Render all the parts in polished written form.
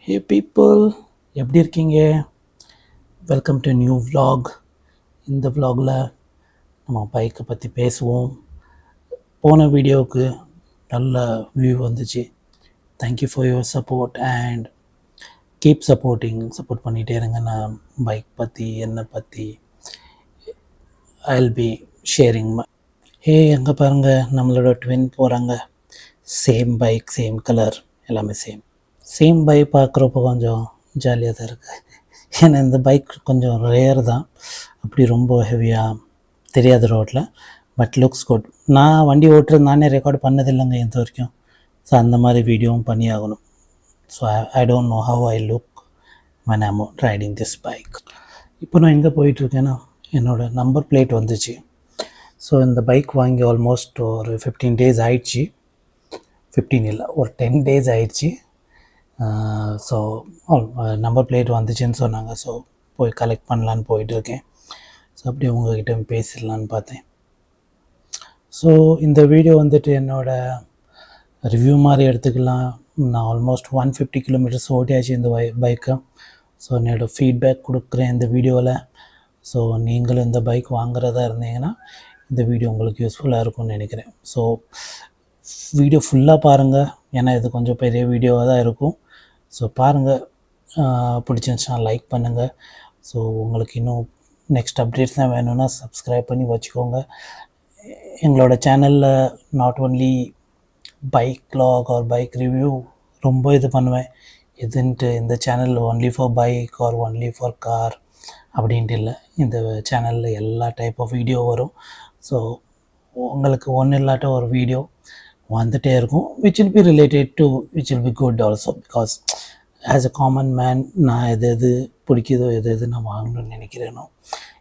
Hey people, எப்படி இருக்கீங்க? Welcome to new vlog. இந்த vlogல நம்ம பைக்கை பற்றி பேசுவோம். போன வீடியோவுக்கு நல்ல வியூ வந்துச்சு. Thank you for your support and keep support பண்ணிகிட்டே இருங்க. நான் பைக் பற்றி என்னை பற்றி ஐ வில் பி ஷேரிங். எங்கே பாருங்கள், நம்மளோட ட்வின் போகிறாங்க. சேம் பைக், சேம் கலர், எல்லாமே சேம் பைக் பார்க்குறப்போ கொஞ்சம் ஜாலியாக தான் இருக்குது. ஏன்னா இந்த பைக் கொஞ்சம் ரேர் தான், அப்படி ரொம்ப ஹெவியாக தெரியாத ரோட்டில். But looks good. நான் வண்டி ஓட்டுறது நானே ரெக்கார்ட் பண்ணதில்லைங்க இது வரைக்கும். ஸோ அந்த மாதிரி வீடியோவும் பண்ணி ஆகணும். So I don't know how I look when I'm riding this bike. இப்போ நான் எங்கே போயிட்டுருக்கேன்னா, என்னோடய நம்பர் பிளேட் வந்துச்சு. ஸோ இந்த பைக் வாங்கி ஆல்மோஸ்ட் ஒரு 15 days ஆயிடுச்சு. 15 இல்லை, ஒரு 10 days ஆயிடுச்சு. ஸோ நம்பர் பிளேட் வந்துச்சுன்னு சொன்னாங்க. ஸோ போய் கலெக்ட் பண்ணலான்னு போயிட்டுருக்கேன். ஸோ அப்படியே உங்கள்கிட்ட பேசிடலான்னு பார்த்தேன். ஸோ இந்த வீடியோ வந்துட்டு என்னோடய ரிவ்யூ மாதிரி எடுத்துக்கலாம். நான் ஆல்மோஸ்ட் 150 kilometers ஓட்டியாச்சு இந்த பைக்கை. ஸோ என்னோடய ஃபீட்பேக் கொடுக்குறேன் இந்த வீடியோவில். ஸோ நீங்களும் இந்த பைக் வாங்குறதா இருந்தீங்கன்னா இந்த வீடியோ உங்களுக்கு யூஸ்ஃபுல்லாக இருக்கும்னு நினைக்கிறேன். ஸோ வீடியோ ஃபுல்லாக பாருங்கள், ஏன்னா இது கொஞ்சம் பெரிய வீடியோவாக தான் இருக்கும். ஸோ பாருங்கள், பிடிச்சிருந்துச்சுன்னா லைக் பண்ணுங்கள். ஸோ உங்களுக்கு இன்னும் நெக்ஸ்ட் அப்டேட்ஸ்லாம் வேணும்னா சப்ஸ்கிரைப் பண்ணி வச்சுக்கோங்க. எங்களோட சேனலில் not only bike vlog or bike review ரொம்ப இது பண்ணுவேன். எதுன்ட்டு இந்த channel only for bike or only for car அப்படின்ட்டு இல்லை. இந்த சேனலில் எல்லா டைப் ஆஃப் வீடியோ வரும். ஸோ உங்களுக்கு ஒன்று இல்லாட்ட ஒரு வீடியோ வந்துகிட்டே இருக்கும், which will be related to, which will be good also, because as a common man நான் எது பிடிக்குதோ எது நான் வாங்கணும்னு நினைக்கிறேனோ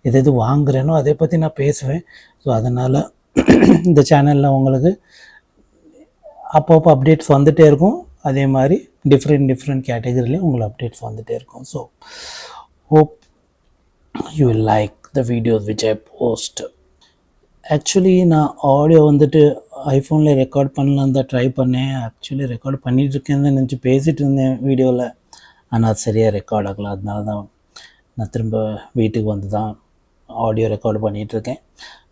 எது வாங்குகிறேனோ அதை பற்றி நான் பேசுவேன். ஸோ அதனால் இந்த சேனலில் உங்களுக்கு அப்பப்போ அப்டேட்ஸ் வந்துகிட்டே இருக்கும். அதே மாதிரி டிஃப்ரெண்ட் கேட்டகரிலையும் உங்களுக்கு அப்டேட்ஸ் வந்துகிட்டே இருக்கும். So hope you will like the videos which I post. Actually நான் ஆடியோ வந்துட்டு ஐஃபோனில் ரெக்கார்ட் பண்ணலாம் தான் ட்ரை பண்ணேன். ஆக்சுவலி ரெக்கார்ட் பண்ணிகிட்ருக்கேன்னு தான் நினச்சி பேசிகிட்டு இருந்தேன் வீடியோவில். ஆனால் அது சரியாக ரெக்கார்ட் ஆகலாம். அதனால தான் நான் திரும்ப வீட்டுக்கு வந்து தான் ஆடியோ ரெக்கார்டு பண்ணிகிட்ருக்கேன்.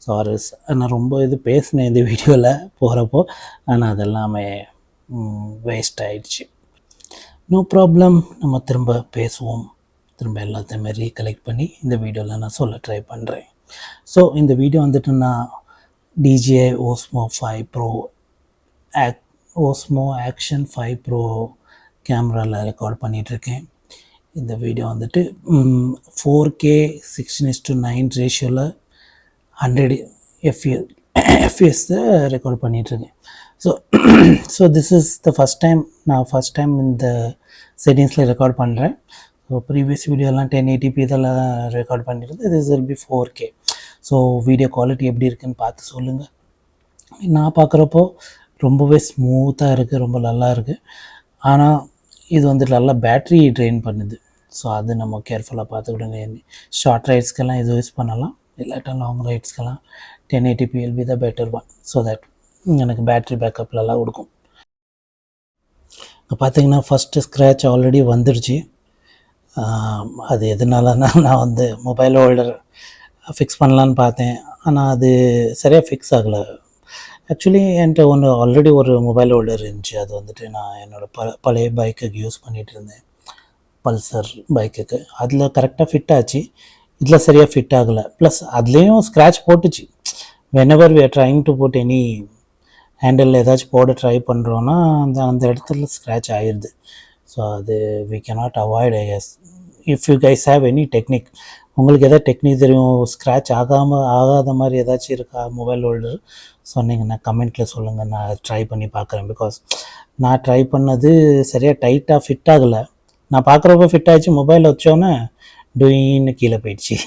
சாரி, நான் ரொம்ப இது பேசினேன் இந்த வீடியோவில் போகிறப்போ, ஆனால் அதெல்லாமே வேஸ்ட் ஆகிடுச்சு. நோ ப்ராப்ளம், நம்ம திரும்ப பேசுவோம். திரும்ப எல்லாத்தையுமே ரீகலெக்ட் பண்ணி இந்த வீடியோவில் நான் சொல்ல ட்ரை பண்ணுறேன். ஸோ இந்த வீடியோ வந்துட்டு நான் DJI Osmo 5 Pro Osmo Action 5 Pro கேமராவில் ரெக்கார்ட் பண்ணிகிட்ருக்கேன். இந்த வீடியோ வந்துட்டு 4K 16:9 ரேஷியோவில் 100 FPS ரெக்கார்ட் பண்ணிகிட்ருக்கேன். So this is the first time இந்த செட்டிங்ஸில் ரெக்கார்ட் பண்ணுறேன். ஸோ ப்ரீவியஸ் வீடியோலாம் 1080p இதெல்லாம் ரெக்கார்ட் பண்ணியிருந்தேன். This will be 4K. So video quality எப்படி இருக்குதுன்னு பார்த்து சொல்லுங்கள். நான் பார்க்குறப்போ ரொம்பவே ஸ்மூத்தாக இருக்குது, ரொம்ப நல்லா இருக்குது. ஆனால் இது வந்துட்டு நல்லா பேட்ரி ட்ரெயின் பண்ணுது. ஸோ அது நம்ம கேர்ஃபுல்லாக பார்த்துக்கிடுங்க. ஷார்ட் ரைட்ஸ்க்கெல்லாம் இது யூஸ் பண்ணலாம், இல்லாட்டா லாங் ரைட்ஸ்க்கெல்லாம் 1080p will be the better one. So that எனக்கு பேட்ரி பேக்கப் நல்லா கொடுக்கும். இப்போ பார்த்தீங்கன்னா ஃபஸ்ட்டு ஸ்க்ராட்ச் ஆல்ரெடி வந்துடுச்சு. அது எதனாலன்னா, நான் வந்து மொபைல் ஹோல்டர் ஃபிக்ஸ் பண்ணலான்னு பார்த்தேன், ஆனால் அது சரியாக ஃபிக்ஸ் ஆகலை. ஆக்சுவலி என்கிட்ட ஆல்ரெடி ஒரு மொபைல் ஹோல்டர் இருந்துச்சு. அது வந்துட்டு நான் என்னோடய பழைய பைக்குக்கு யூஸ் பண்ணிகிட்டு இருந்தேன், பல்சர் பைக்குக்கு. அதில் கரெக்டாக ஃபிட் ஆச்சு, இதில் சரியாக ஃபிட் ஆகலை. ப்ளஸ் அதுலேயும் ஸ்க்ராட்ச் போட்டுச்சு. Whenever we are trying to put any handle ஏதாச்சும் போட ட்ரை பண்ணுறோன்னா அந்த இடத்துல ஸ்க்ராட்ச் ஆயிடுது. ஸோ அது we cannot avoid. If you guys have any technique, உங்களுக்கு எதாவது டெக்னிக் தெரியும், ஸ்க்ராட்ச் ஆகாத மாதிரி ஏதாச்சும் இருக்கா மொபைல் ஹோல்டர், சொன்னீங்கன்னா கமெண்ட்டில் சொல்லுங்கள். நான் ட்ரை பண்ணி பார்க்குறேன். பிகாஸ் நான் ட்ரை பண்ணது சரியாக டைட்டாக ஃபிட் ஆகலை. நான் பார்க்குறப்ப ஃபிட் ஆகிடுச்சு, மொபைல் வச்சோன்னே டொயின்னு கீழே போயிடுச்சு.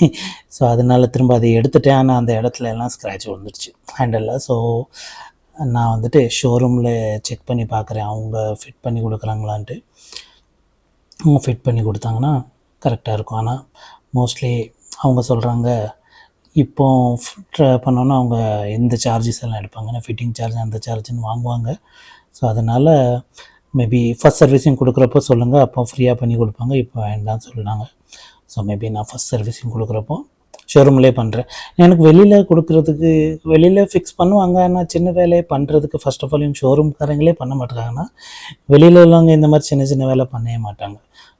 ஸோ அதனால் திரும்ப அதை எடுத்துட்டேன். ஆனால் அந்த இடத்துல எல்லாம் ஸ்க்ராட்ச் வந்துடுச்சு ஹேண்டலில். ஸோ நான் வந்துட்டு ஷோரூமில் செக் பண்ணி பார்க்குறேன், அவங்க ஃபிட் பண்ணி கொடுக்குறாங்களான்ட்டு. அவங்க ஃபிட் பண்ணி கொடுத்தாங்கன்னா கரெக்டாக இருக்கும். ஆனால் மோஸ்ட்லி அவங்க சொல்கிறாங்க, இப்போ ட்ரை பண்ணோன்னா அவங்க எந்த சார்ஜஸ் எல்லாம் எடுப்பாங்கன்னா ஃபிட்டிங் சார்ஜ் அந்த சார்ஜுன்னு வாங்குவாங்க. ஸோ அதனால் மேபி ஃபஸ்ட் சர்வீஸிங் கொடுக்குறப்போ சொல்லுங்கள், அப்போ ஃப்ரீயாக பண்ணி கொடுப்பாங்க. இப்போ வேண்டாம்னு சொல்லினாங்க. ஸோ மேபி நான் ஃபஸ்ட் சர்வீஸிங் கொடுக்குறப்போ ஷோரூம்லேயே பண்ணுறேன். எனக்கு வெளியில் கொடுக்குறதுக்கு வெளியில் ஃபிக்ஸ் பண்ணுவாங்க. ஆனால் சின்ன வேலையை பண்ணுறதுக்கு ஃபர்ஸ்ட் ஆஃப் ஆல் ஷோரூம்காரங்களே பண்ண மாட்டாங்கன்னா வெளியில் உள்ளவங்க இந்த மாதிரி சின்ன சின்ன வேலை பண்ணவே மாட்டாங்க.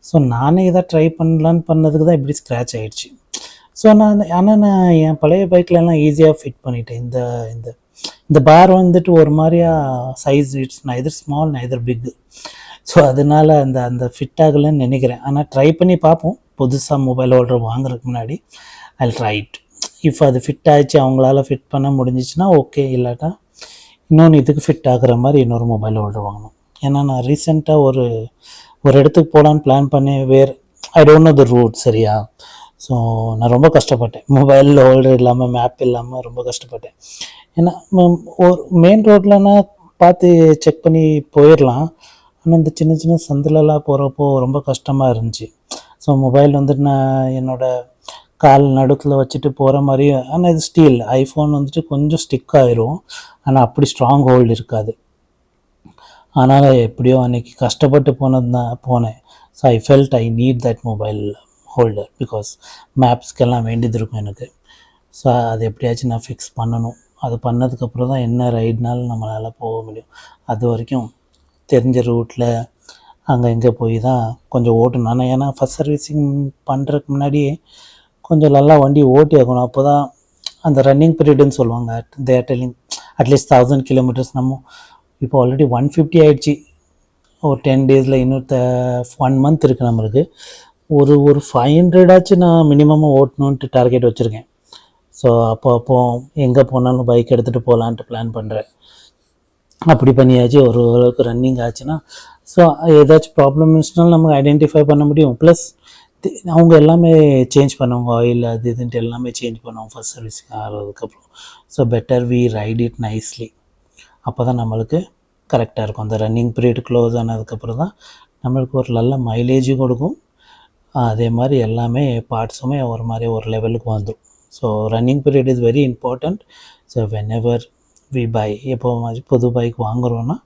ஸோ நானே இதை ட்ரை பண்ணலான்னு பண்ணதுக்கு தான் இப்படி ஸ்க்ராட்ச் ஆகிடுச்சு. ஸோ ஆனால் நான் என் பழைய பைக்லலாம் ஈஸியாக ஃபிட் பண்ணிட்டேன். இந்த இந்த இந்த பார் வந்துட்டு ஒரு மாதிரியா size it's neither small neither big. So அதனால அந்த அந்த ஃபிட் ஆகலைன்னு நினைக்கிறேன். ஆனால் ட்ரை பண்ணி பார்ப்போம். புதுசாக மொபைல் ஹோல்டர் வாங்குறதுக்கு முன்னாடி ஐ ட்ரை இட். இஃப் அது ஃபிட் ஆகிடுச்சு, அவங்களால ஃபிட் பண்ண முடிஞ்சிச்சுன்னா ஓகே, இல்லாட்டா இன்னொன்று இதுக்கு ஃபிட் ஆகுற மாதிரி இன்னொரு மொபைல் ஹோல்டர் வாங்கணும். ஏன்னா நான் ரீசெண்டாக ஒரு இடத்துக்கு போகலான்னு பிளான் பண்ணி I don't know the route சரியா. ஸோ நான் ரொம்ப கஷ்டப்பட்டேன். மொபைல் ஹோல்டர் இல்லாமல் மேப் இல்லாமல் ரொம்ப கஷ்டப்பட்டேன். ஏன்னா ஒரு மெயின் ரோட்லனா பார்த்து செக் பண்ணி போயிடலாம். ஆனால் இந்த சின்ன சின்ன சந்திலெலாம் போகிறப்போ ரொம்ப கஷ்டமாக இருந்துச்சு. ஸோ மொபைல் வந்துட்டு நான் என்னோடய கால் நடுக்கில் வச்சுட்டு போகிற மாதிரி. ஆனால் இது ஸ்டீல் ஐஃபோன் வந்துட்டு கொஞ்சம் ஸ்டிக் ஆயிரும். ஆனால் அப்படி ஸ்ட்ராங் ஹோல்டு இருக்காது. அதனால் எப்படியோ அன்றைக்கி கஷ்டப்பட்டு போனேன். So I felt I need that mobile holder because மேப்ஸ்க்கெல்லாம் வேண்டியது இருக்கும் எனக்கு. ஸோ அது எப்படியாச்சும் நான் ஃபிக்ஸ் பண்ணணும். அது பண்ணதுக்கப்புறம் தான் என்ன ரைட்னாலும் நம்மளால் போக முடியும். அது வரைக்கும் தெரிஞ்ச ரூட்டில் அங்கே இங்கே போய் தான் கொஞ்சம் ஓட்டணும். ஆனால் ஏன்னா ஃபஸ்ட் சர்வீஸிங் பண்ணுறதுக்கு முன்னாடியே கொஞ்சம் நல்லா வண்டி ஓட்டி ஆகணும். அப்போ தான் அந்த ரன்னிங் பீரியடுன்னு சொல்லுவாங்க. தேர் டெல்லிங் அட்லீஸ்ட் 1000 கிலோமீட்டர்ஸ். நம்ம இப்போ ஆல்ரெடி 150 ஆகிடுச்சு. ஒரு 10 டேஸில் இன்னும் 1 மந்த் இருக்குது நம்மளுக்கு. ஒரு 500 நான் மினிமமாக ஓட்டணுன்ட்டு டார்கெட் வச்சுருக்கேன். ஸோ அப்போ எங்கே போனாலும் பைக் எடுத்துகிட்டு போகலான்ட்டு பிளான் பண்ணுறேன். அப்படி பண்ணியாச்சு. ஓரளவுக்கு ரன்னிங் ஆச்சுன்னா ஸோ ஏதாச்சும் ப்ராப்ளம் இருந்துச்சுனாலும் நமக்கு ஐடென்டிஃபை பண்ண முடியும். ப்ளஸ் அவங்க எல்லாமே சேஞ்ச் பண்ணுவாங்க, ஆயில் அது இதுன்ட்டு எல்லாமே சேஞ்ச் பண்ணுவாங்க ஃபஸ்ட் சர்வீஸிங் ஆகிறதுக்கப்புறம். So better we ride it nicely. அப்போ தான் நம்மளுக்கு கரெக்டாக இருக்கும். அந்த ரன்னிங் பீரியட் க்ளோஸ் ஆனதுக்கப்புறம் தான் நம்மளுக்கு ஒரு நல்ல மைலேஜும் கொடுக்கும். அதே மாதிரி எல்லாமே பார்ட்ஸுமே ஒரு லெவலுக்கு வந்துடும். So running period is very important. So whenever we buy, எப்போ புது பைக் வாங்குகிறோன்னா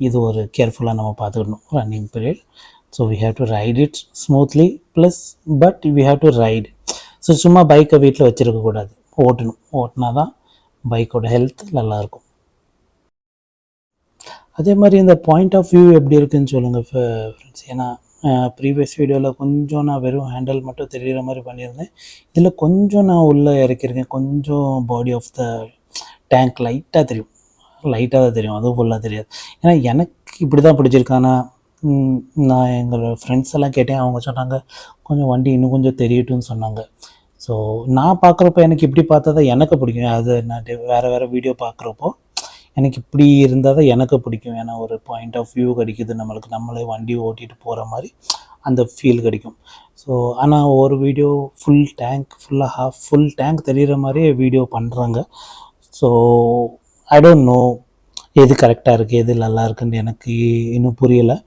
இது ஒரு கேர்ஃபுல்லாக நம்ம பார்த்துக்கணும் running period. So we have to ride it smoothly plus but we have to ride. So சும்மா பைக்கை வீட்டில் வச்சுருக்கக்கூடாது, ஓட்டணும். ஓட்டினா தான் பைக்கோட ஹெல்த் நல்லாயிருக்கும். அதே மாதிரி இந்த பாயிண்ட் ஆஃப் வியூ எப்படி இருக்குதுன்னு சொல்லுங்கள் ஃப்ரெண்ட்ஸ். ஏன்னா ப்ரீவியஸ் வீடியோவில் கொஞ்சம் நான் வெறும் ஹேண்டில் மட்டும் தெரிகிற மாதிரி பண்ணியிருந்தேன். இதில் கொஞ்சம் நான் உள்ளே இறக்கியிருக்கேன். கொஞ்சம் பாடி ஆஃப் த டேங்க் லைட்டாக தான் தெரியும், அதுவும் ஃபுல்லாக தெரியாது. ஏன்னா எனக்கு இப்படி தான் பிடிச்சிருக்கு. ஆனால் நான் எங்களோட ஃப்ரெண்ட்ஸ் எல்லாம் கேட்டேன். அவங்க சொன்னாங்க கொஞ்சம் வண்டி இன்னும் கொஞ்சம் தெரியட்டும்னு சொன்னாங்க. ஸோ நான் பார்க்குறப்ப எனக்கு இப்படி பார்த்தா தான் எனக்கு பிடிக்கும். அது நான் வேறு வீடியோ பார்க்குறப்போ எனக்கு இப்படி இருந்தால் தான் எனக்கு பிடிக்கும். ஏன்னா ஒரு பாயிண்ட் ஆஃப் வியூ கிடைக்குது நம்மளுக்கு, நம்மளே வண்டி ஓட்டிகிட்டு போகிற மாதிரி அந்த ஃபீல் கிடைக்கும். ஸோ ஆனால் ஒரு வீடியோ ஃபுல் டேங்க் தெரிகிற மாதிரியே வீடியோ பண்ணுறாங்க. ஸோ ஐ டோன்ட் நோ எது கரெக்டாக இருக்குது எது நல்லா இருக்குன்னு எனக்கு இன்னும் புரியலை.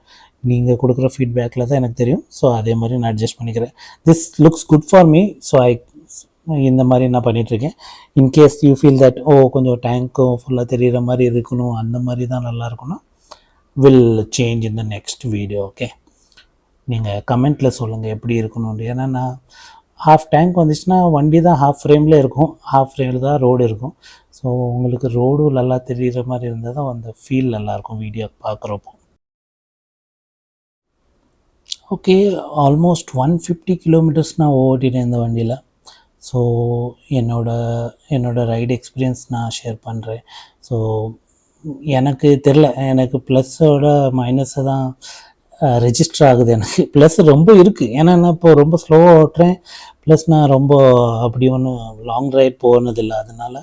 நீங்கள் கொடுக்குற ஃபீட்பேக்கில் தான் எனக்கு தெரியும். ஸோ அதே மாதிரி நான் அட்ஜஸ்ட் பண்ணிக்கிறேன். This looks good for me. So இந்த மாதிரி நான் பண்ணிகிட்ருக்கேன். இன்கேஸ் யூ ஃபீல் தட் கொஞ்சம் டேங்க்கும் ஃபுல்லாக தெரிகிற மாதிரி இருக்கணும், அந்த மாதிரி தான் நல்லா இருக்கும்னா will change in the next video. Okay, நீங்கள் கமெண்ட்டில் சொல்லுங்கள் எப்படி இருக்கணும்னு. ஏன்னா நான் ஹாஃப் டேங்க் வந்துச்சுன்னா வண்டி தான் ஹாஃப் ஃப்ரேமில் இருக்கும், ஹாஃப் ஃப்ரேமில் தான் ரோடு இருக்கும். ஸோ உங்களுக்கு ரோடும் நல்லா தெரிகிற மாதிரி இருந்தால் தான் அந்த ஃபீல் நல்லாயிருக்கும் வீடியோ பார்க்குறப்போ. ஓகே, ஆல்மோஸ்ட் 150 கிலோமீட்டர்ஸ் நான் ஓட்டிட்டேன் இந்த வண்டியில். ஸோ என்னோடய ரைடு எக்ஸ்பீரியன்ஸ் நான் ஷேர் பண்ணுறேன். ஸோ எனக்கு தெரில, எனக்கு ப்ளஸ்ஸோட மைனஸை தான் ரெஜிஸ்டர் ஆகுது. எனக்கு ப்ளஸ் ரொம்ப இருக்குது. ஏன்னா நான் இப்போ ரொம்ப ஸ்லோவாக ஓட்டுறேன். ப்ளஸ் நான் ரொம்ப அப்படி ஒன்றும் லாங் ரைட் போனதில்லை. அதனால்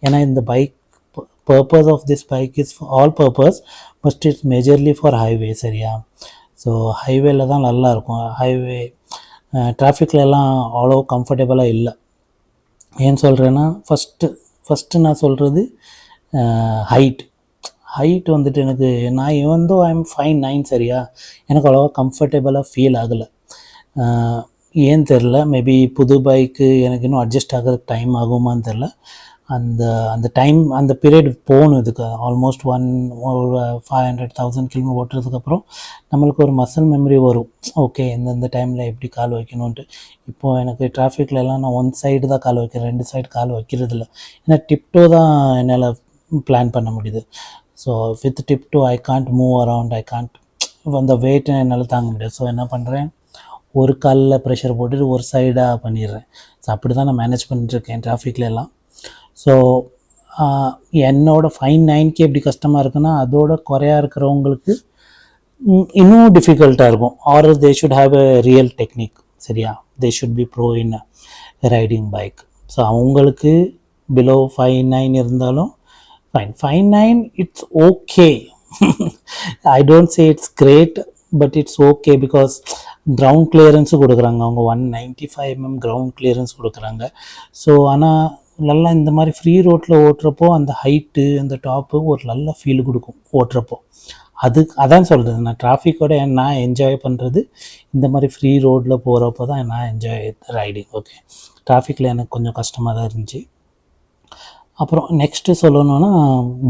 ஏன்னா இந்த bike purpose of this bike is all purpose, but it's majorly for highway சரியா. ஸோ ஹைவேல தான் நல்லாயிருக்கும். ஹைவே டிராஃபிக்லலாம் அவ்வளோ கம்ஃபர்டபுளாக இல்லை. ஏன்னு சொல்கிறேன்னா ஃபஸ்ட்டு நான் சொல்கிறது ஹைட் வந்துட்டு எனக்கு நான் ஐ எம் 5'9" சரியா, எனக்கு அவ்வளோவா கம்ஃபர்டபுளாக ஃபீல் ஆகலை. ஏன்னு தெரில, மேபி புது பைக்கு எனக்கு இன்னும் அட்ஜஸ்ட் ஆகிறதுக்கு டைம் ஆகுமான்னு தெரில. அந்த அந்த டைம் அந்த பீரியட் போகணும். இதுக்கு ஆல்மோஸ்ட் ஒரு 500,000 கிலோமீட்டர் ஓட்டுறதுக்கப்புறம் நம்மளுக்கு ஒரு மசில் மெமரி வரும். ஓகே, எந்தெந்த டைமில் எப்படி கால் வைக்கணுன்ட்டு. இப்போது எனக்கு டிராஃபிக்லலாம் நான் ஒன் சைடு தான் கால் வைக்கிறேன், 2 சைடு கால் வைக்கிறதில்ல. ஏன்னா டிப்டோ தான் என்னால் பிளான் பண்ண முடியுது. So with tiptoe I can't move around, I can't அந்த வெயிட் என்னால் தாங்க முடியாது. ஸோ என்ன பண்ணுறேன், ஒரு காலில் ப்ரெஷர் போட்டுட்டு ஒரு சைடாக பண்ணிடுறேன். ஸோ அப்படி தான் நான் மேனேஜ் பண்ணிட்டுருக்கேன் டிராஃபிக்லலாம். ஸோ என்னோட 5.9K எப்படி கஷ்டமாக இருக்குன்னா, அதோட குறையா இருக்கிறவங்களுக்கு இன்னும் டிஃபிகல்ட்டாக இருக்கும். Or they should have a real technique. சரியா, they should be pro in riding bike. So அவங்களுக்கு பிலோ 5.9 இருந்தாலும் fine. 5.9 it's okay. I don't say it's great, but it's okay because ground கிளியரன்ஸும் கொடுக்குறாங்க. அவங்க 195 mm கிரவுண்ட் கிளியரன்ஸ் கொடுக்குறாங்க. So ஆனால் நல்லா இந்த மாதிரி ஃப்ரீ ரோட்டில் ஓட்டுறப்போ அந்த ஹைட்டு அந்த டாப்பு ஒரு நல்ல ஃபீல் கொடுக்கும் ஓட்டுறப்போ. அதான் சொல்கிறது, நான் டிராஃபிக்கோட நான் என்ஜாய் பண்ணுறது இந்த மாதிரி ஃப்ரீ ரோட்டில் போகிறப்போ தான் நான் என்ஜாய் ரைடிங். ஓகே, டிராஃபிக்கில் எனக்கு கொஞ்சம் கஷ்டமாக தான் இருந்துச்சு. அப்புறம் நெக்ஸ்ட்டு சொல்லணுன்னா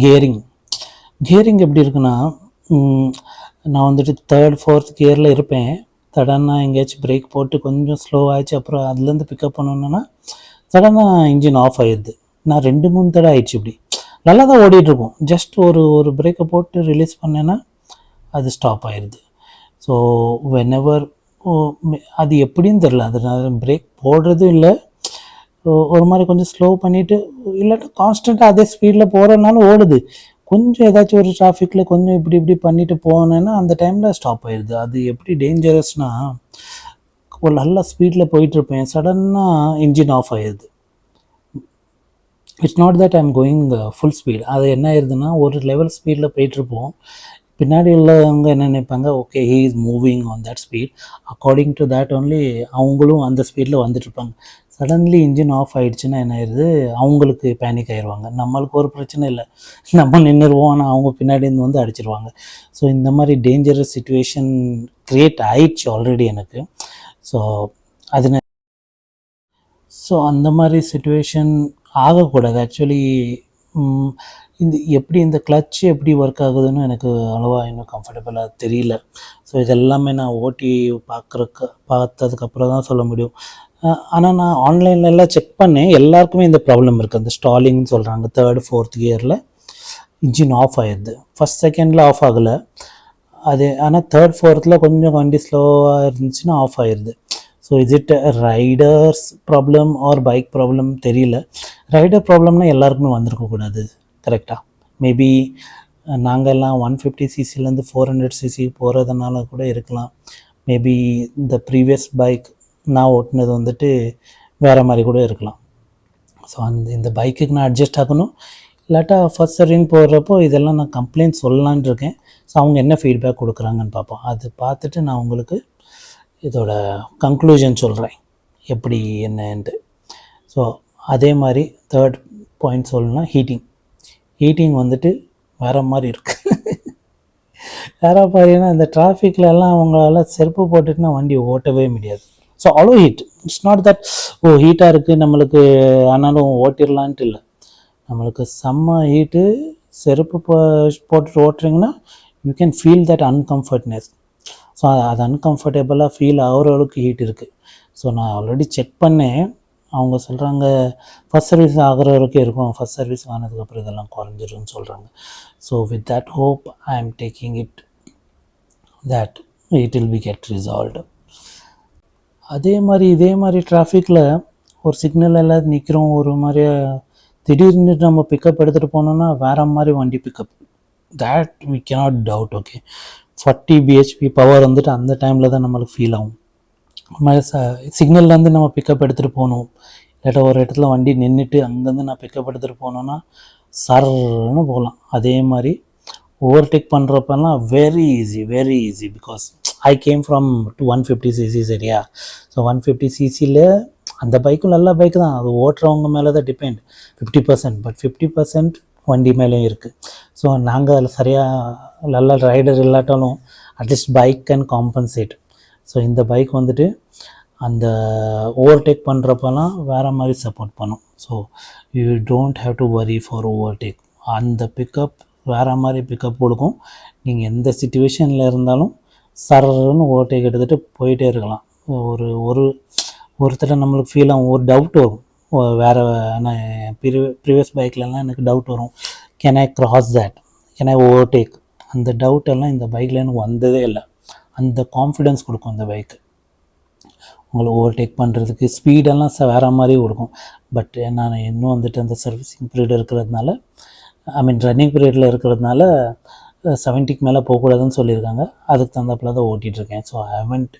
கியரிங் எப்படி இருக்குன்னா, நான் வந்துட்டு 3rd 4th கியரில் இருப்பேன். சடனாக எங்கேயாச்சும் பிரேக் போட்டு கொஞ்சம் ஸ்லோ ஆகிடுச்சு, அப்புறம் அதுலேருந்து பிக்கப் பண்ணணுன்னா சடனாக இன்ஜின் ஆஃப் ஆகிடுது. நான் 2-3 தடவை ஆயிடுச்சு. இப்படி நல்லா தான் ஓடிட்டுருக்கும், ஜஸ்ட் ஒரு பிரேக்கை போட்டு ரிலீஸ் பண்ணேன்னா அது ஸ்டாப் ஆயிடுது. ஸோ வென்எவர் அது எப்படின்னு தெரில, அது நான் பிரேக் போடுறதும் இல்லை, ஒரு மாதிரி கொஞ்சம் ஸ்லோ பண்ணிவிட்டு இல்லாட்டா கான்ஸ்டண்ட்டாக அதே ஸ்பீடில் போகிறதுனால ஓடுது. கொஞ்சம் ஏதாச்சும் ஒரு டிராஃபிக்கில் கொஞ்சம் இப்படி பண்ணிட்டு போனேன்னா அந்த டைமில் ஸ்டாப் ஆயிடுது. அது எப்படி டேஞ்சரஸ்னால், ஒரு நல்ல ஸ்பீடில் போயிட்டுருப்பேன், சடனாக இன்ஜின் ஆஃப் ஆயிடுது. It's not that I'm going full speed. அது என்ன ஆயிடுதுன்னா, ஒரு லெவல் ஸ்பீடில் போயிட்டுருப்போம், பின்னாடி உள்ளவங்க என்ன நினைப்பாங்க, okay he is moving on that speed, according to that only அவங்களும் அந்த ஸ்பீடில் வந்துட்டுருப்பாங்க. சடன்லி இன்ஜின் ஆஃப் ஆகிடுச்சுன்னா என்ன ஆயிடுது, அவங்களுக்கு பேனிக் ஆயிடுவாங்க. நம்மளுக்கு ஒரு பிரச்சனை இல்லை, நம்ம நின்றுருவோம், ஆனால் அவங்க பின்னாடி இருந்து வந்து அடிச்சிருவாங்க. ஸோ இந்த மாதிரி டேஞ்சரஸ் சிச்சுவேஷன் க்ரியேட் ஆயிடுச்சு ஆல்ரெடி எனக்கு. ஸோ அந்த மாதிரி சிச்சுவேஷன் ஆகக்கூடாது. ஆக்சுவலி இந்த கிளட்ச் எப்படி ஒர்க் ஆகுதுன்னு எனக்கு அவ்வளோவா இன்னும் கம்ஃபர்டபுளாக தெரியல. ஸோ இதெல்லாமே நான் ஓட்டி பார்த்ததுக்கப்புறம் தான் சொல்ல முடியும். ஆனால் நான் ஆன்லைன்லலாம் செக் பண்ணேன், எல்லாருக்குமே இந்த ப்ராப்ளம் இருக்குது. அந்த ஸ்டாலிங்னு சொல்கிறாங்க, 3rd 4th கியரில் இன்ஜின் ஆஃப் ஆயிடுது. 1st 2nd ஆஃப் ஆகலை அது, ஆனால் 3rd 4th கொஞ்சம் வண்டி ஸ்லோவாக இருந்துச்சுன்னா ஆஃப் ஆயிடுது. So is it Riders problem or bike problem தெரியல. ரைடர் ப்ராப்ளம்னா எல்லாருக்குமே வந்திருக்கக்கூடாது, கரெக்டாக. மேபி நாங்கள் எல்லாம் 150cc 400cc போகிறதுனால கூட இருக்கலாம். மேபி இந்த ப்ரீவியஸ் பைக் நான் ஓட்டினது வந்துட்டு வேறு மாதிரி கூட இருக்கலாம். ஸோ இந்த பைக்குக்கு நான் அட்ஜஸ்ட் ஆகணும். இல்லாட்டா ஃபர்ஸ்ட் சர்விங் போடுறப்போ இதெல்லாம் நான் கம்ப்ளைண்ட் சொல்லலான் இருக்கேன். ஸோ அவங்க என்ன ஃபீட்பேக் கொடுக்குறாங்கன்னு பார்ப்போம். அது பார்த்துட்டு நான் உங்களுக்கு இதோட கன்க்ளூஷன் சொல்கிறேன் எப்படி என்னன்ட்டு. ஸோ அதே மாதிரி 3rd பாயிண்ட் சொல்லணும்னா ஹீட்டிங் வந்துட்டு வேறு மாதிரி இருக்குது. வேறு மாதிரினா இந்த டிராஃபிக்லலாம் அவங்களால செருப்பு போட்டுட்டுனா வண்டி ஓட்டவே முடியாது. ஸோ அவ்வளோ ஹீட். இட்ஸ் நாட் தட் ஹீட்டாக இருக்குது நம்மளுக்கு ஆனாலும் ஓட்டிடலான்ட்டு இல்லை, நம்மளுக்கு செம்ம ஹீட்டு. செருப்பு போட்டுட்டு ஓட்டுறீங்கன்னா you can feel that uncomfortness. So அது அன்கம்ஃபர்டபுளாக ஃபீல் ஆகிற அளவுக்கு ஹீட் இருக்குது. ஸோ நான் ஆல்ரெடி செக் பண்ணேன், அவங்க சொல்கிறாங்க ஃபஸ்ட் சர்வீஸ் ஆகிற வரைக்கும் இருக்கும், ஃபஸ்ட் சர்வீஸ் ஆனதுக்கப்புறம் இதெல்லாம் குறைஞ்சிரும்னு சொல்கிறாங்க. So with that hope I ஆம் taking it that it will be get resolved. இதே மாதிரி டிராஃபிக்கில் ஒரு சிக்னல் எல்லாம் நிற்கிறோம், ஒரு மாதிரியா திடீர்னு நம்ம பிக்கப் எடுத்துகிட்டு போனோன்னா வேறு மாதிரி வண்டி pickup, that we cannot doubt. Okay, 40 bhp power வந்துட்டு அந்த டைமில் தான் நம்மளுக்கு ஃபீல் ஆகும். சிக்னல்லேருந்து நம்ம பிக்கப் எடுத்துகிட்டு போகணும், இல்லாட்டா ஒரு இடத்துல வண்டி நின்றுட்டு அங்கேருந்து நான் பிக்கப் எடுத்துகிட்டு போனோன்னா சர்ன்னு போகலாம். அதே மாதிரி ஓவர்டேக் பண்ணுறப்பெல்லாம் very easy because I came from 150cc. சரியா, ஸோ 150cc அந்த பைக்கும் நல்ல பைக்கு தான், அது ஓட்டுறவங்க மேலே தான் டிபெண்ட் 50%, பட் 50% வண்டி மேலேயும் இருக்குது. ஸோ நாங்கள் அதில் சரியாக நல்ல ரைடர் இல்லாட்டாலும் at least bike can compensate. So இந்த பைக் வந்துட்டு அந்த ஓவர்டேக் பண்ணுறப்பெல்லாம் வேறு மாதிரி சப்போர்ட் பண்ணும். So you don't have to worry for overtake. அந்த பிக்கப் வேறு மாதிரி பிக்கப் கொடுக்கும். நீங்கள் எந்த சிச்சுவேஷனில் இருந்தாலும் சரன்னு ஓவர்டேக் எடுத்துகிட்டு போயிட்டே இருக்கலாம். ஒரு ஒருத்தர நம்மளுக்கு ஃபீல் ஆகும், ஒரு டவுட் வரும். வேறு நான் ப்ரீவியஸ் பைக்லலாம் எனக்கு டவுட் வரும், can I cross that, can I overtake. அந்த டவுட்டெல்லாம் இந்த பைக்கில் எனக்கு வந்ததே இல்லை. அந்த கான்ஃபிடென்ஸ் கொடுக்கும் இந்த பைக்கு உங்களை ஓவர்டேக் பண்ணுறதுக்கு. ஸ்பீடெல்லாம் வேறு மாதிரி கொடுக்கும். பட் நான் இன்னும் வந்துட்டு அந்த சர்வீசிங் பீரியட் இருக்கிறதுனால, ஐ மீன் ரன்னிங் பீரியடில் இருக்கிறதுனால 70க்கு மேலே போகக்கூடாதுன்னு சொல்லியிருக்காங்க. அதுக்கு தகுந்தாப்பில் தான் ஓட்டிகிட்ருக்கேன். So I haven't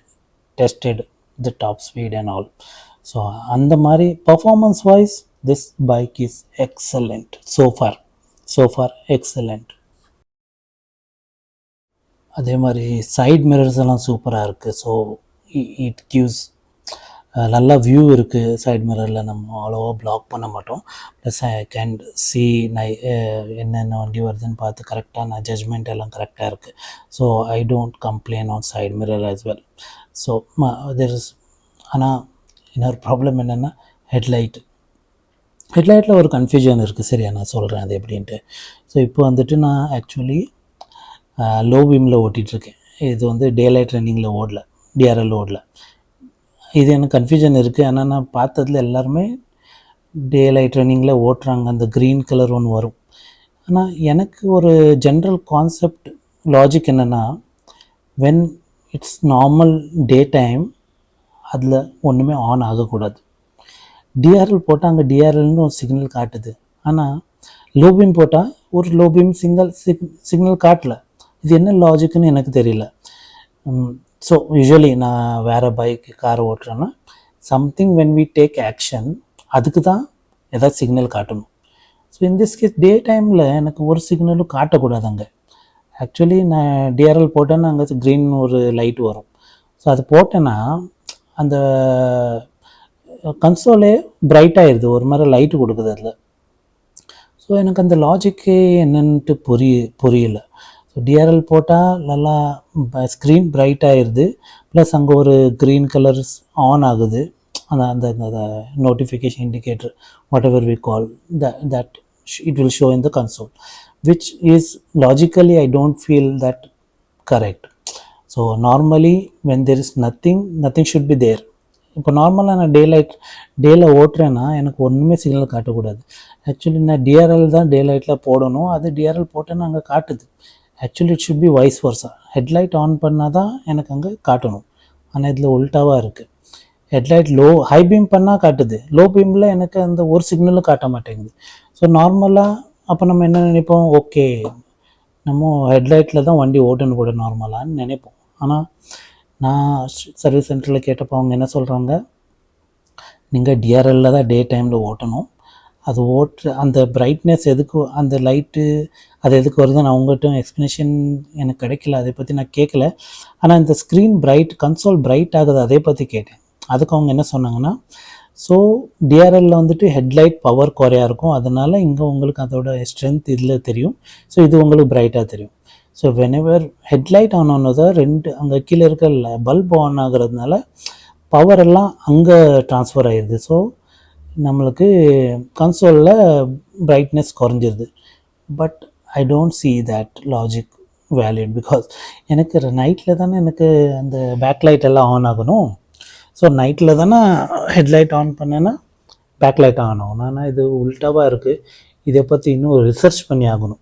tested the top speed and all. So அந்த மாதிரி performance wise this bike is excellent. So far excellent. அதே மாதிரி சைட் மிரர்ஸ் எல்லாம் சூப்பராக இருக்குது. ஸோ இட் கிவ்ஸ் நல்லா வியூ இருக்குது சைட் மிரரில். நம்ம அவ்வளோவா பிளாக் பண்ண மாட்டோம். ப்ளஸ் ஐ கேன் சி என்னென்ன வண்டி வருதுன்னு பார்த்து கரெக்டாக நான் ஜட்ஜ்மெண்ட் எல்லாம் கரெக்டாக இருக்குது. So I don't complain on side mirror as well. So there is. ஆனால் இன்னொரு ப்ராப்ளம் என்னென்னா ஹெட்லைட்டில் ஒரு கன்ஃபியூஷன் இருக்குது. சரியா, நான் சொல்கிறேன் அது எப்படின்ட்டு. ஸோ இப்போ வந்துட்டு நான் ஆக்சுவலி லோ பீமில் ஓட்டிகிட்ருக்கேன். இது வந்து டே லைட் ரன்னிங்கில் ஓடல, டிஆர்எல் ஓடல. இது எனக்கு கன்ஃபியூஷன் இருக்குது. ஆனால் நான் பார்த்ததில் எல்லாருமே டே லைட் ரன்னிங்கில் ஓட்டுறாங்க. அந்த க்ரீன் கலர் ஒன்று வரும். ஆனால் எனக்கு ஒரு ஜென்ரல் கான்செப்ட் லாஜிக் என்னென்னா, when it's normal day time அதில் ஒன்றுமே ஆன் ஆகக்கூடாது. டிஆர்எல் போட்டால் அங்கே டிஆர்எல்னு ஒரு சிக்னல் காட்டுது. ஆனால் லோ பீம் போட்டால் ஒரு லோ பீம் சிக்னல் காட்டல. இது என்ன லாஜிக்குன்னு எனக்கு தெரியல. ஸோ யூஸ்வலி நான் வேறு கார் ஓட்டுறேன்னா something when we take action அதுக்கு தான் எதாவது சிக்னல் காட்டணும். So in this case day டைமில் எனக்கு ஒரு சிக்னலும் காட்டக்கூடாது அங்கே. ஆக்சுவலி நான் டிஆர்எல் போட்டேன்னா அங்கே க்ரீன் ஒரு லைட் வரும். ஸோ அது போட்டேன்னா அந்த கன்சோலே பிரைட் ஆயிடுது, ஒரு மாதிரி லைட்டு கொடுக்குது அதில். ஸோ எனக்கு அந்த லாஜிக்கே என்னன்ட்டு புரியல. ஸோ டிஆர்எல் போட்டால் நல்லா ஸ்க்ரீன் பிரைட் ஆகிடுது, ப்ளஸ் அங்கே ஒரு க்ரீன் கலர்ஸ் ஆன் ஆகுது. அந்த அந்த notification indicator whatever we call that it will show in the console, which is logically I don't feel that correct. So normally when there is nothing should be there. இப்போ நார்மலாக நான் டேயில் ஓட்டுறேன்னா எனக்கு ஒன்றுமே signal காட்டக்கூடாது. Actually நான் TRL தான் டே லைட்டில் போடணும். அது டிஆர்எல் போட்டேன்னா அங்கே காட்டுது. Actually it should be wise வர்ஸா. Headlight on பண்ணால் தான் எனக்கு அங்கே காட்டணும். ஆனால் இதில் உல்ட்டாவாக இருக்குது. ஹெட்லைட் ஹை பீம் பண்ணால் காட்டுது, லோ பீமில் எனக்கு அந்த ஒரு சிக்னலும் காட்ட மாட்டேங்குது. ஸோ நார்மலாக அப்போ நம்ம என்ன நினைப்போம், ஓகே நம்ம ஹெட்லைட்டில் தான் வண்டி ஓட்டணும் கூட நார்மலான்னு நினைப்போம். ஆனால் நான் சர்வீஸ் சென்டரில் கேட்டப்போ அவங்க என்ன சொல்கிறாங்க, நீங்கள் டிஆர்எல்லில் தான் டே டைமில் ஓட்டணும். அது அந்த பிரைட்னஸ் எதுக்கு, அந்த லைட்டு அது எதுக்கு வருது, நான் உங்கள்கிட்ட எக்ஸ்ப்ளனேஷன் எனக்கு கிடைக்கல, அதை பற்றி நான் கேட்கல. ஆனால் இந்த ஸ்க்ரீன் கன்சோல் பிரைட் ஆகுது, அதை பற்றி கேட்டேன். அதுக்கு அவங்க என்ன சொன்னாங்கன்னா, ஸோ டிஆர்எல்லில் வந்துட்டு ஹெட்லைட் பவர் குறையாக இருக்கும், அதனால் இங்கே உங்களுக்கு அதோட ஸ்ட்ரென்த் இதில் தெரியும். ஸோ இது உங்களுக்கு பிரைட்டாக தெரியும். ஸோ வெனெவர் ஹெட்லைட் ஆன் ஆனதான் அங்கே கீழே இருக்க பல்ப் ஆன் ஆகிறதுனால பவர் எல்லாம் அங்கே ட்ரான்ஸ்ஃபர் ஆகிடுது. ஸோ நம்மளுக்கு கன்சோலில் பிரைட்னஸ் குறைஞ்சிருது. But I don't see that logic valid, because எனக்கு நைட்டில் தானே எனக்கு அந்த பேக்லைட் எல்லாம் ஆன் ஆகணும். ஸோ நைட்டில் தானே ஹெட்லைட் ஆன் பண்ணேன்னா பேக்லைட் ஆன் ஆகணும். ஆனால் இது உல்ட்டாவாக இருக்குது. இதை பற்றி இன்னும் ரிசர்ச் பண்ணி ஆகணும்.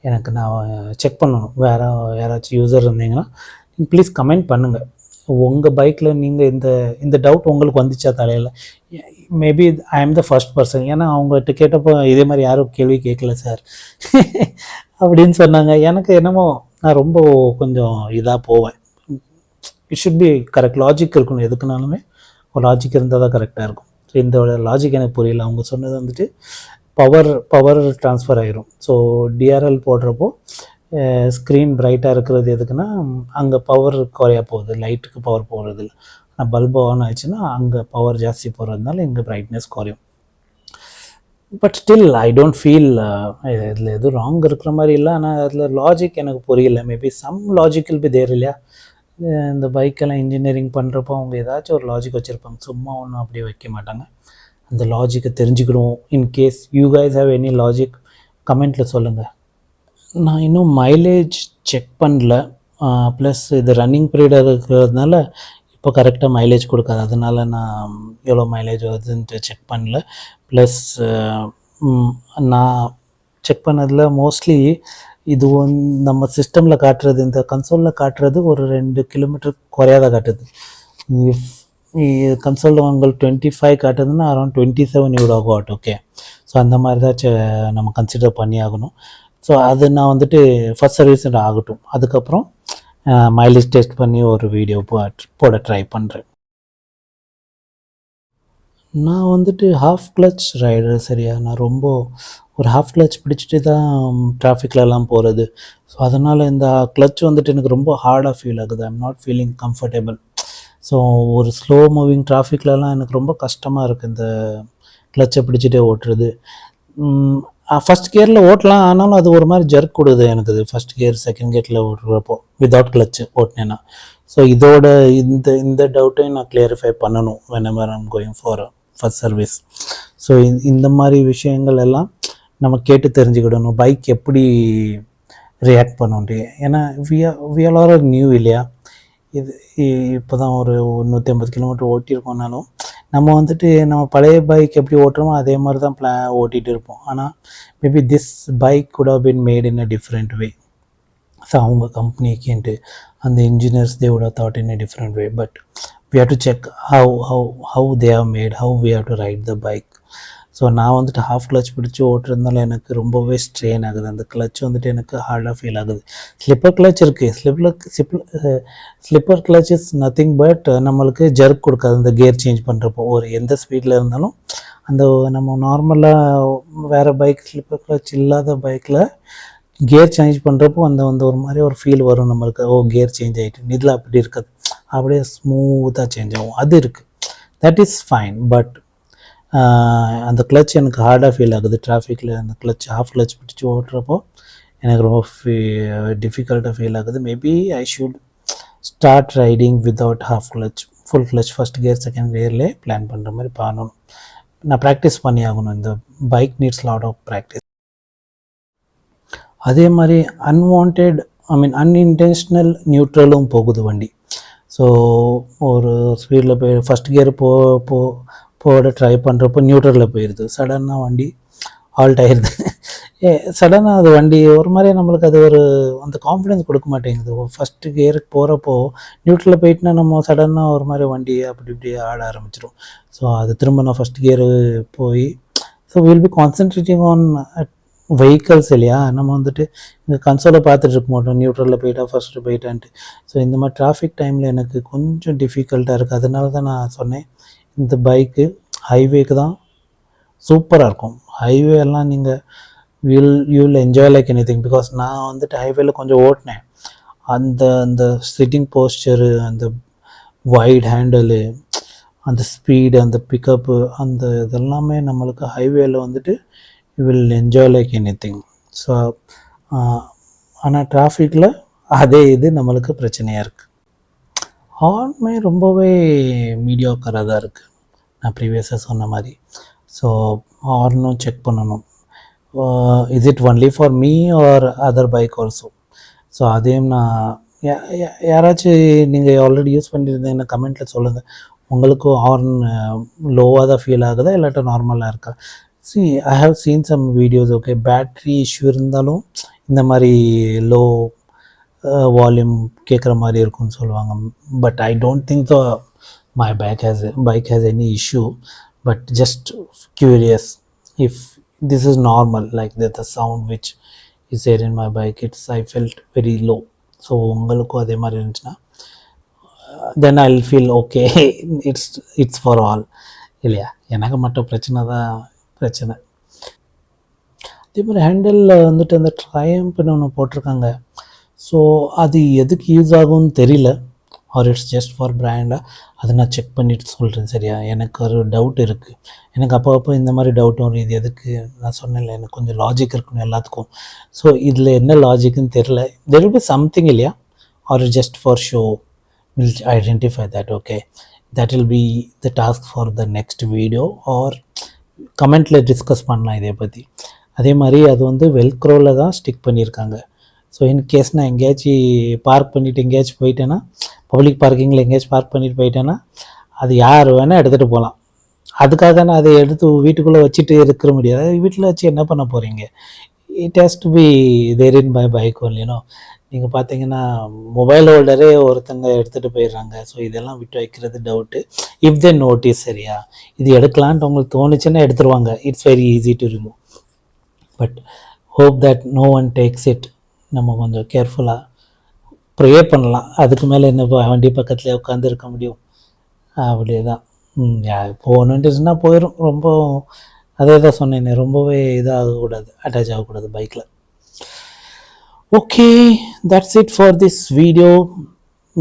எனக்கு நான் செக் பண்ணணும். யாராச்சும் யூசர் இருந்தீங்கன்னா ப்ளீஸ் கமெண்ட் பண்ணுங்கள். உங்கள் பைக்கில் நீங்கள் இந்த டவுட் உங்களுக்கு வந்துச்சா தலையில்? மேபி ஐ ஆம் த ஃபர்ஸ்ட் பர்சன். ஏன்னா அவங்ககிட்ட கேட்டப்போ இதே மாதிரி யாரும் கேள்வி கேட்கல சார் அப்படின்னு சொன்னாங்க. எனக்கு என்னமோ நான் ரொம்ப கொஞ்சம் இதாக போவேன். It should be correct, logic இருக்கணும். எதுக்குனாலுமே ஒரு லாஜிக் இருந்தால் தான் கரெக்டாக இருக்கும். ஸோ இந்த லாஜிக் எனக்கு புரியல. அவங்க சொன்னது வந்துட்டு பவர் ட்ரான்ஸ்ஃபர் ஆகிரும். ஸோ டிஆர்எல் போடுறப்போ ஸ்க்ரீன் பிரைட்டாக இருக்கிறது எதுக்குன்னா அங்கே பவர் குறையா போகுது, லைட்டுக்கு பவர் போகிறது இல்லை. ஆனால் பல்பு ஆன் ஆயிடுச்சுன்னா அங்கே பவர் ஜாஸ்தி போகிறதுனால இங்கே பிரைட்னஸ் குறையும். But still I don't feel இதில் எதுவும் ராங் இருக்கிற மாதிரி இல்லை. ஆனால் அதில் லாஜிக் எனக்கு புரியல. Maybe some logical be there இல்லையா? இந்த பைக்கெல்லாம் இன்ஜினியரிங் பண்ணுறப்போ அவங்க ஏதாச்சும் ஒரு லாஜிக் வச்சுருப்பாங்க, சும்மா ஒன்றும் அப்படியே வைக்க மாட்டாங்க. அந்த லாஜிக்கை தெரிஞ்சுக்கணும். In case you guys have any logic கமெண்ட்டில் சொல்லுங்கள். நான் இன்னும் மைலேஜ் செக் பண்ணல. ப்ளஸ் இது ரன்னிங் பீரியடாக இருக்கிறதுனால இப்போ கரெக்டாக மைலேஜ் கொடுக்காது. அதனால் நான் எவ்வளோ மைலேஜ் வருதுன்ட்டு செக் பண்ணல. ப்ளஸ் நான் செக் பண்ணதில் மோஸ்ட்லி இது நம்ம சிஸ்டமில் காட்டுறது, இந்த கன்சோலில் காட்டுறது ஒரு 2 கிலோமீட்டர் குறையாத காட்டுது. இஃப் கன்சோலில் உங்களுக்கு 25 காட்டுதுன்னா அரௌண்ட் 27 இவ்வளோ ஆகும். ஓகே, ஸோ அந்த மாதிரி தான் நம்ம கன்சிடர் பண்ணி ஆகணும். ஸோ அது நான் வந்துட்டு ஃபஸ்ட் சர்வீஸ் ஆகட்டும், அதுக்கப்புறம் மைலேஜ் டெஸ்ட் பண்ணி ஒரு வீடியோ போட ட்ரை பண்ணுறேன். நான் வந்துட்டு ஹாஃப் கிளச் ரைடர். சரியா, நான் ரொம்ப ஒரு ஹாஃப் கிளச் பிடிச்சிட்டு தான் டிராஃபிக்லலாம் போகிறது. ஸோ அதனால் இந்த கிளச் வந்துட்டு எனக்கு ரொம்ப ஹார்டாக ஃபீல் ஆகுது. I'm not feeling comfortable. So ஒரு ஸ்லோ மூவிங் டிராஃபிக்லலாம் எனக்கு ரொம்ப கஷ்டமாக இருக்குது இந்த கிளச்சை பிடிச்சிட்டே ஓட்டுறது. ஃபஸ்ட் கியரில் ஓட்டலாம், ஆனாலும் அது ஒரு மாதிரி ஜர்க் கொடுது எனக்கு. அது ஃபஸ்ட் கியர் செகண்ட் கியரில் ஓட்டுறப்போ வித்தவுட் கிளச்சு ஓட்டினேன்னா. ஸோ இதோட இந்த டவுட்டையும் நான் கிளியரிஃபை பண்ணணும் whenever I'm going for first service. So இந்த மாதிரி விஷயங்கள் எல்லாம் நம்ம கேட்டு தெரிஞ்சுக்கிடணும். பைக் எப்படி ரியாக்ட் பண்ணுன்ட்டு. ஏன்னா வி ஆர் நியூ இல்லையா. இது இப்போ தான் ஒரு 150 கிலோமீட்டர் ஓட்டியிருக்கோம்னாலும் நம்ம வந்துட்டு நம்ம பழைய பைக் எப்படி ஓட்டுறோமோ அதே மாதிரி தான் ஓட்டிகிட்டு இருப்போம். ஆனால் maybe this bike could have been made in a different way. So அவங்க கம்பெனிக்குன்ட்டு அந்த engineers they would have thought in a different way, but we have to check how they have made, how we have to ride the bike. So நான் வந்துட்டு half clutch பிடிச்சி ஓட்டுறதுனால எனக்கு ரொம்பவே strain ஆகுது. அந்த கிளச் வந்துட்டு எனக்கு ஹார்டாக ஃபீல் ஆகுது. ஸ்லிப்பர் கிளச் இருக்குது. Slipper clutch is nothing but நம்மளுக்கு ஜர்க் கொடுக்காது. அந்த கியர் சேஞ்ச் பண்ணுறப்போ ஒரு எந்த ஸ்பீடில் இருந்தாலும் அந்த நம்ம நார்மலாக வேறு பைக் ஸ்லிப்பர் கிளச் இல்லாத பைக்கில் கியர் சேஞ்ச் பண்ணுறப்போ அந்த ஒரு மாதிரி ஒரு ஃபீல் வரும் நம்மளுக்கு. கியர் சேஞ்ச் ஆகிட்டு. இதில் அப்படி இருக்காது, அப்படியே ஸ்மூத்தாக சேஞ்ச் ஆகும். அது இருக்குது, தட் இஸ் ஃபைன். பட் அந்த கிளச் எனக்கு ஹார்டாக ஃபீல் ஆகுது டிராஃபிக்கில். அந்த கிளச் ஹாஃப் கிளச் பிடிச்சி ஓட்டுறப்போ எனக்கு ரொம்ப டிஃபிகல்ட்டாக ஃபீல் ஆகுது. Maybe I should start riding without half clutch, full clutch first gear second கியர்லேயே பிளான் பண்ணுற மாதிரி பண்ணணும். நான் ப்ராக்டிஸ் பண்ணி ஆகணும். இந்த bike needs lot of practice. அதே மாதிரி அன்இன்டென்ஷனல் நியூட்ரலும் போகுது வண்டி. ஸோ ஒரு ஸ்பீடில் போய் ஃபஸ்ட் கியர் போட ட்ரை பண்ணுறப்போ நியூட்ரலில் போயிடுது. சடனாக வண்டி ஆல்ட் ஆயிடுது. சடனாக அது வண்டி ஒரு மாதிரி நம்மளுக்கு அது ஒரு அந்த கான்ஃபிடென்ஸ் கொடுக்க மாட்டேங்குது. ஃபஸ்ட்டு கியருக்கு போகிறப்போ நியூட்ரலில் போயிட்டுனா நம்ம சடனாக ஒரு மாதிரி வண்டி அப்படி இப்படி ஆட ஆரம்பிச்சிடும். ஸோ அது திரும்ப நான் ஃபஸ்ட் கியரு போய் so will be concentrating on vehicles இல்லையா. நம்ம வந்துட்டு இங்கே கன்சோலை பார்த்துட்டு இருக்க மாட்டோம், நியூட்ரலில் போயிட்டா ஃபஸ்ட்டு போயிட்டான்ட்டு. ஸோ இந்த மாதிரி டிராஃபிக் டைமில் எனக்கு கொஞ்சம் டிஃபிகல்ட்டாக இருக்குது. அதனால தான் நான் சொன்னேன் இந்த பைக்கு ஹைவேக்கு தான் சூப்பராக இருக்கும். ஹைவே எல்லாம் நீங்கள் you'll enjoy like any thing. Because நான் வந்துட்டு ஹைவேல கொஞ்சம் ஓட்டினேன். அந்த சிட்டிங் போஸ்டரு, அந்த வைட் ஹேண்டலு, அந்த ஸ்பீடு, அந்த பிக்கப்பு, அந்த இதெல்லாமே நம்மளுக்கு ஹைவேல வந்துட்டு you will enjoy like any thing. So ஆனால் டிராஃபிக்கில் அதே இது நம்மளுக்கு பிரச்சனையாக இருக்குது. ஹார்னுமே ரொம்பவே மீடியாக்கராக தான் இருக்குது, நான் ப்ரீவியஸாக சொன்ன மாதிரி. ஸோ ஹார்னும் செக் பண்ணணும். Is it only for me or other bike also? So அதையும் நான் யாராச்சும் நீங்கள் ஆல்ரெடி யூஸ் பண்ணியிருந்தீங்கன்னா கமெண்ட்டில் சொல்லுங்கள். உங்களுக்கும் ஹார்ன் லோவாக தான் ஃபீல் ஆகுதா இல்லாட்டா நார்மலாக இருக்கா? I have seen some videos, okay, battery issue இருந்தாலும் இந்த மாதிரி லோ வால்யூம் கேட்குற மாதிரி இருக்கும்னு சொல்லுவாங்க. But I don't think so my bike has any issue, but just curious if this is normal, like the sound which is there in my bike, I felt very low. So உங்களுக்கும் அதே மாதிரி இருந்துச்சுன்னா then I'll feel okay. it's for all இல்லையா. எனக்கு மட்டும் பிரச்சனை. அதே மாதிரி ஹேண்டலில் வந்துட்டு அந்த ட்ரையம்ப்னு ஒன்று போட்டிருக்காங்க. ஸோ அது எதுக்கு யூஸ் ஆகும்னு தெரியல, ஆர் இட்ஸ் ஜஸ்ட் ஃபார் பிராண்டாக, அதை நான் செக் பண்ணிவிட்டு சொல்கிறேன். சரியா, எனக்கு ஒரு டவுட் இருக்குது. எனக்கு அப்போ இந்த மாதிரி டவுட் வரும், இது எதுக்கு. நான் சொன்னேன்ல எனக்கு கொஞ்சம் லாஜிக் இருக்கணும் எல்லாத்துக்கும். ஸோ இதில் என்ன லாஜிக்குன்னு தெரில. தெர் வில் பி சம்திங் இல்லையா, are just for show. we'll identify that. Okay, that will be the task for the next video, or கமெண்ட்டில் டிஸ்கஸ் பண்ணலாம் இதை பற்றி. அதே மாதிரி அது வந்து வெல்க்ரோவில் தான் ஸ்டிக் பண்ணியிருக்காங்க. ஸோ இன்கேஸ் நான் எங்கேயாச்சும் பார்க் பண்ணிவிட்டு எங்கேயாச்சும் போயிட்டேன்னா, பப்ளிக் பார்க்கிங்கில் எங்கேயாச்சும் பார்க் பண்ணிட்டு போயிட்டேன்னா, அது யார் வேணால் எடுத்துகிட்டு போகலாம். அதுக்காக நான் அதை எடுத்து வீட்டுக்குள்ளே வச்சுட்டு இருக்கிற முடியாது. வீட்டில் வச்சு என்ன பண்ண போகிறீங்க? It has to be there in by bike ஒன்லினோ. நீங்கள் பார்த்தீங்கன்னா மொபைல் ஹோல்டரே ஒருத்தங்க எடுத்துகிட்டு போயிடுறாங்க. ஸோ இதெல்லாம் விட்டு வைக்கிறது டவுட்டு. இஃப் தே நோட்டீஸ், சரியா, இது எடுக்கலான்ட்டு உங்களுக்கு தோணுச்சுன்னா எடுத்துருவாங்க. It's very easy to remove. But hope that no one takes it. நம்ம கொஞ்சம் கேர்ஃபுல்லாக ப்ரே பண்ணலாம். அதுக்கு மேலே என்ன வண்டி பக்கத்தில் உட்காந்து இருக்க முடியும்? அப்படியே தான். போகணுன்ட்டுச்சுன்னா போயிடும். ரொம்ப அதே தான் சொன்னேன், ரொம்பவே இதாகக்கூடாது, அட்டாச் ஆகக்கூடாது பைக்கில். Okay, that's it for this video.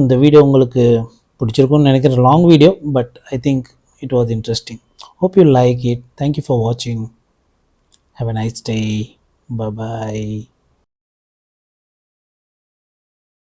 இந்த வீடியோ உங்களுக்கு பிடிச்சிருக்கும்னு நினைக்கிறேன். Long video, but I think it was interesting. Hope you like it. Thank you for watching. Have a nice day. Bye bye.